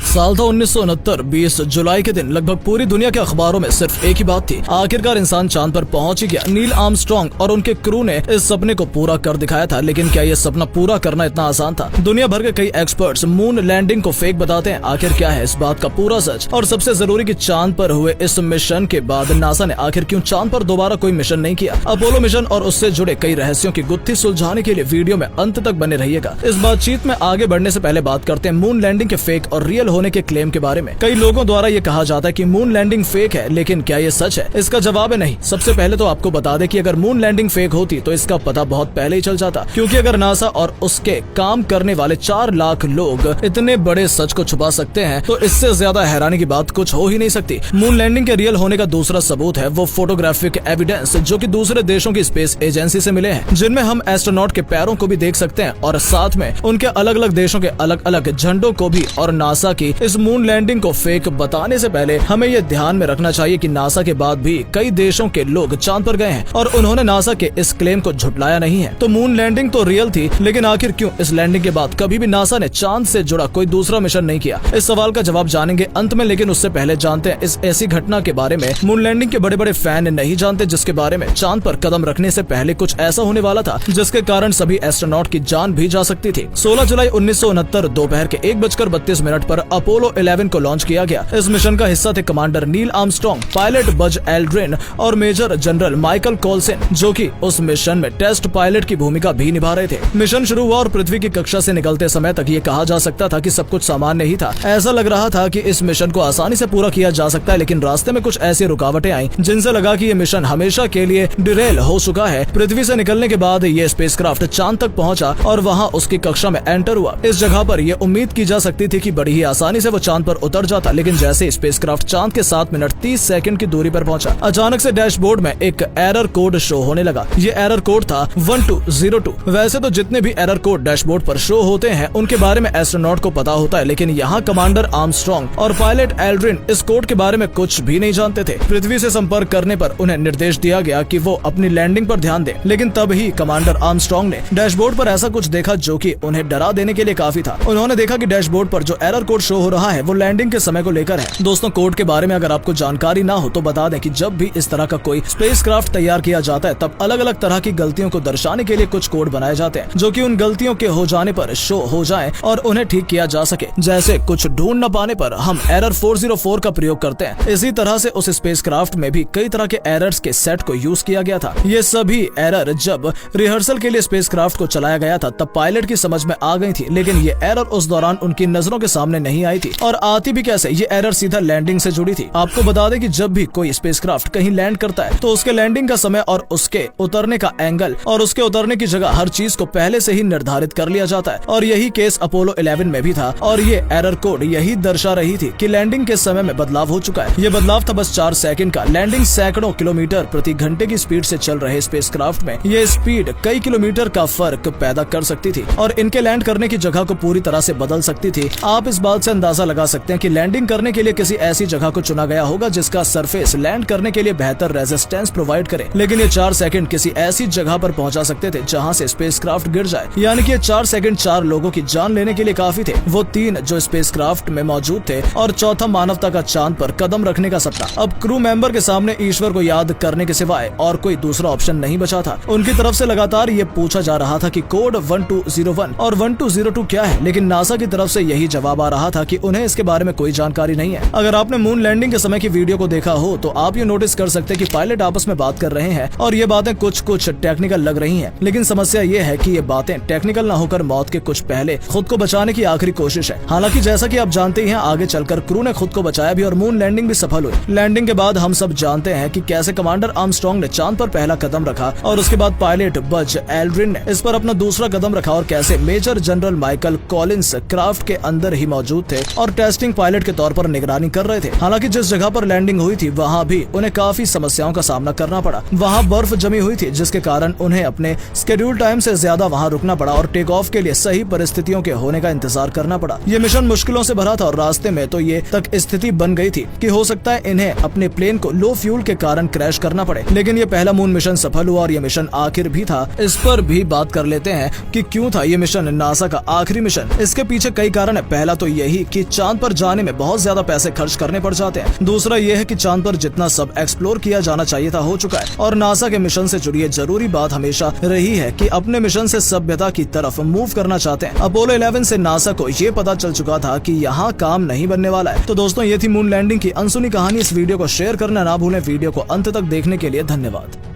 साल था 1969। 20 जुलाई के दिन लगभग पूरी दुनिया के अखबारों में सिर्फ एक ही बात थी, आखिरकार इंसान चांद पर पहुंच ही गया। नील आर्मस्ट्रांग और उनके क्रू ने इस सपने को पूरा कर दिखाया था, लेकिन क्या ये सपना पूरा करना इतना आसान था? दुनिया भर के कई एक्सपर्ट्स मून लैंडिंग को फेक बताते हैं। आखिर क्या है इस बात का पूरा सच? और सबसे जरूरी कि चांद पर हुए इस मिशन के बाद नासा ने आखिर क्यों चांद पर दोबारा कोई मिशन नहीं किया? अपोलो मिशन और उससे जुड़े कई रहस्यों की गुत्थी सुलझाने के लिए वीडियो में अंत तक बने रहिएगा। इस बातचीत में आगे बढ़ने से पहले बात करते हैं मून लैंडिंग के फेक और रियल होने के क्लेम के बारे में। कई लोगों द्वारा ये कहा जाता है कि मून लैंडिंग फेक है, लेकिन क्या ये सच है? इसका जवाब है नहीं। सबसे पहले तो आपको बता दें कि अगर मून लैंडिंग फेक होती तो इसका पता बहुत पहले ही चल जाता, क्योंकि अगर नासा और उसके काम करने वाले 4 लाख लोग इतने बड़े सच को छुपा सकते हैं तो इससे ज्यादा हैरानी की बात कुछ हो ही नहीं सकती। मून लैंडिंग के रियल होने का दूसरा सबूत है वो फोटोग्राफिक एविडेंस जो कि दूसरे देशों की स्पेस एजेंसी से मिले हैं, जिनमें हम एस्ट्रोनॉट के पैरों को भी देख सकते हैं और साथ में उनके अलग अलग देशों के अलग अलग झंडों को भी। और नासा की इस मून लैंडिंग को फेक बताने से पहले हमें ये ध्यान में रखना चाहिए कि नासा के बाद भी कई देशों के लोग चांद पर गए हैं और उन्होंने नासा के इस क्लेम को झुटलाया नहीं है। तो मून लैंडिंग तो रियल थी, लेकिन आखिर क्यों इस लैंडिंग के बाद कभी भी नासा ने चांद से जुड़ा कोई दूसरा मिशन नहीं किया? इस सवाल का जवाब जानेंगे अंत में, लेकिन उससे पहले जानते हैं इस ऐसी घटना के बारे में मून लैंडिंग के बड़े बड़े फैन नहीं जानते, जिसके बारे में चांद पर कदम रखने से पहले कुछ ऐसा होने वाला था जिसके कारण सभी एस्ट्रोनॉट की जान भी जा सकती थी। 16 जुलाई 1969 दोपहर के 1:32 पर अपोलो 11 को लॉन्च किया गया। इस मिशन का हिस्सा थे commander Neil Armstrong, pilot Buzz Aldrin और मेजर जनरल माइकल कोल्सन, जो कि उस मिशन में टेस्ट पायलट की भूमिका भी निभा रहे थे। मिशन शुरू हुआ और पृथ्वी की कक्षा से निकलते समय तक ये कहा जा सकता था कि सब कुछ सामान्य ही था। ऐसा लग रहा था कि इस मिशन को आसानी से पूरा किया जा सकता है, लेकिन रास्ते में कुछ ऐसी रुकावटें आई जिनसे लगा कि ये मिशन हमेशा के लिए डिरेल हो चुका है। पृथ्वी से निकलने के बाद ये स्पेसक्राफ्ट चांद तक पहुंचा और वहां उसकी कक्षा में एंटर हुआ। इस जगह पर यह उम्मीद की जा सकती थी कि बड़ी ही आसानी से वो चांद पर उतर जाता, लेकिन जैसे स्पेसक्राफ्ट चांद के 7 मिनट 30 सेकंड की दूरी पर पहुंचा, अचानक से डैशबोर्ड में एक एरर कोड शो होने लगा। ये एरर कोड था 1202। वैसे तो जितने भी एरर कोड डैशबोर्ड पर शो होते हैं उनके बारे में एस्ट्रोनॉट को पता होता है, लेकिन यहाँ कमांडर आर्मस्ट्रांग और पायलट एल्ड्रिन इस कोड के बारे में कुछ भी नहीं जानते थे। पृथ्वी से संपर्क करने पर उन्हें निर्देश दिया गया कि वो अपनी लैंडिंग पर ध्यान दें, लेकिन तब ही कमांडर आर्मस्ट्रांग ने डैशबोर्ड पर ऐसा कुछ देखा जो कि उन्हें डरा देने के लिए काफी था। उन्होंने देखा कि डैशबोर्ड पर जो एरर कोड शो हो रहा है वो लैंडिंग के समय को लेकर है। दोस्तों, कोड के बारे में अगर आपको जानकारी ना हो तो बता दें कि जब भी इस तरह का कोई स्पेसक्राफ्ट तैयार किया जाता है तब अलग अलग तरह की गलतियों को दर्शाने के लिए कुछ कोड बनाए जाते हैं जो कि उन गलतियों के हो जाने पर शो हो जाएं और उन्हें ठीक किया जा सके। जैसे कुछ ढूंढ न पाने पर हम एरर 404 का प्रयोग करते हैं। इसी तरह से उस स्पेसक्राफ्ट में भी कई तरह के एरर्स के सेट को यूज किया गया था। ये सभी एरर जब रिहर्सल के लिए स्पेसक्राफ्ट को चलाया गया था तब पायलट की समझ में आ गई थी, लेकिन ये एरर उस दौरान उनकी नजरों के सामने नहीं आई थी। और आती भी कैसे? ये एरर सीधा लैंडिंग से जुड़ी थी। आपको बता दें कि जब भी कोई स्पेसक्राफ्ट कहीं लैंड करता है तो उसके लैंडिंग का समय और उसके उतरने का एंगल और उसके उतरने की जगह हर चीज को पहले से ही निर्धारित कर लिया जाता है। और यही केस अपोलो 11 में भी था और ये एरर कोड यही दर्शा रही थी कि लैंडिंग के समय में बदलाव हो चुका है। ये बदलाव था बस 4 सेकंड का। लैंडिंग सैकड़ों किलोमीटर प्रति घंटे की स्पीड से चल रहे स्पेसक्राफ्ट में ये स्पीड कई किलोमीटर का फर्क पैदा कर सकती थी और इनके लैंड करने की जगह को पूरी तरह से बदल सकती थी। आप इस बात से अंदाजा लगा सकते हैं कि लैंडिंग करने के लिए किसी ऐसी जगह को चुना गया होगा जिसका सरफेस लैंड करने के लिए बेहतर रेजिस्टेंस प्रोवाइड करे, लेकिन ये 4 सेकंड किसी ऐसी जगह पर पहुंचा सकते थे जहां से स्पेसक्राफ्ट गिर जाए। यानी कि ये 4 सेकंड 4 लोगों की जान लेने के लिए काफी थे। वो 3 जो स्पेसक्राफ्ट में मौजूद थे और चौथा मानवता का चांद पर कदम रखने का सपना। अब क्रू मेंबर के सामने ईश्वर को याद करने के सिवाय और कोई दूसरा ऑप्शन नहीं बचा था। उनकी तरफ से लगातार ये पूछा जा रहा था कि कोड 1201 और 1202 क्या है, लेकिन नासा की तरफ से यही जवाब आ रहा था कि उन्हें इसके बारे में कोई जानकारी नहीं है। अगर आपने मून लैंडिंग के समय की वीडियो को देखा हो तो आप ये नोटिस कर सकते हैं कि पायलट आपस में बात कर रहे हैं और ये बातें कुछ टेक्निकल लग रही हैं, लेकिन समस्या ये है कि ये बातें टेक्निकल ना होकर मौत के कुछ पहले खुद को बचाने की आखिरी कोशिश है। हालांकि जैसा कि आप जानते ही हैं, आगे चलकर क्रू ने खुद को बचाया भी और मून लैंडिंग भी सफल हुई। लैंडिंग के बाद हम सब जानते हैं कि कैसे कमांडर आर्मस्ट्रांग ने चांद पर पहला कदम रखा और उसके बाद पायलट बज एल्ड्रिन ने इस पर अपना दूसरा कदम रखा और कैसे major general Michael Collins craft के अंदर ही मौजूद थे और टेस्टिंग पायलट के तौर पर निगरानी कर रहे थे। हालांकि जिस जगह पर लैंडिंग हुई थी वहाँ भी उन्हें काफी समस्याओं का सामना करना पड़ा। वहाँ बर्फ जमी हुई थी जिसके कारण उन्हें अपने स्केड्यूल टाइम से ज्यादा वहाँ रुकना पड़ा और टेक ऑफ के लिए सही परिस्थितियों के होने का इंतजार करना पड़ा। ये मिशन मुश्किलों से भरा था और रास्ते में तो ये तक स्थिति बन गई थी कि हो सकता है इन्हें अपने प्लेन को लो फ्यूल के कारण क्रैश करना पड़े, लेकिन ये पहला मून मिशन सफल हुआ और ये मिशन आखिर भी था। इस पर भी बात कर लेते हैं कि क्यों था ये मिशन नासा का आखिरी मिशन। इसके पीछे कई कारण है। पहला तो यही यही कि चांद पर जाने में बहुत ज्यादा पैसे खर्च करने पड़ जाते हैं। दूसरा यह है कि चांद पर जितना सब एक्सप्लोर किया जाना चाहिए था हो चुका है और नासा के मिशन से जुड़ी जरूरी बात हमेशा रही है कि अपने मिशन से सभ्यता की तरफ मूव करना चाहते हैं। अपोलो 11 से नासा को ये पता चल चुका था कि यहाँ काम नहीं बनने वाला है। तो दोस्तों ये थी मून लैंडिंग की अनसुनी कहानी। इस वीडियो को शेयर करना ना भूलें। वीडियो को अंत तक देखने के लिए धन्यवाद।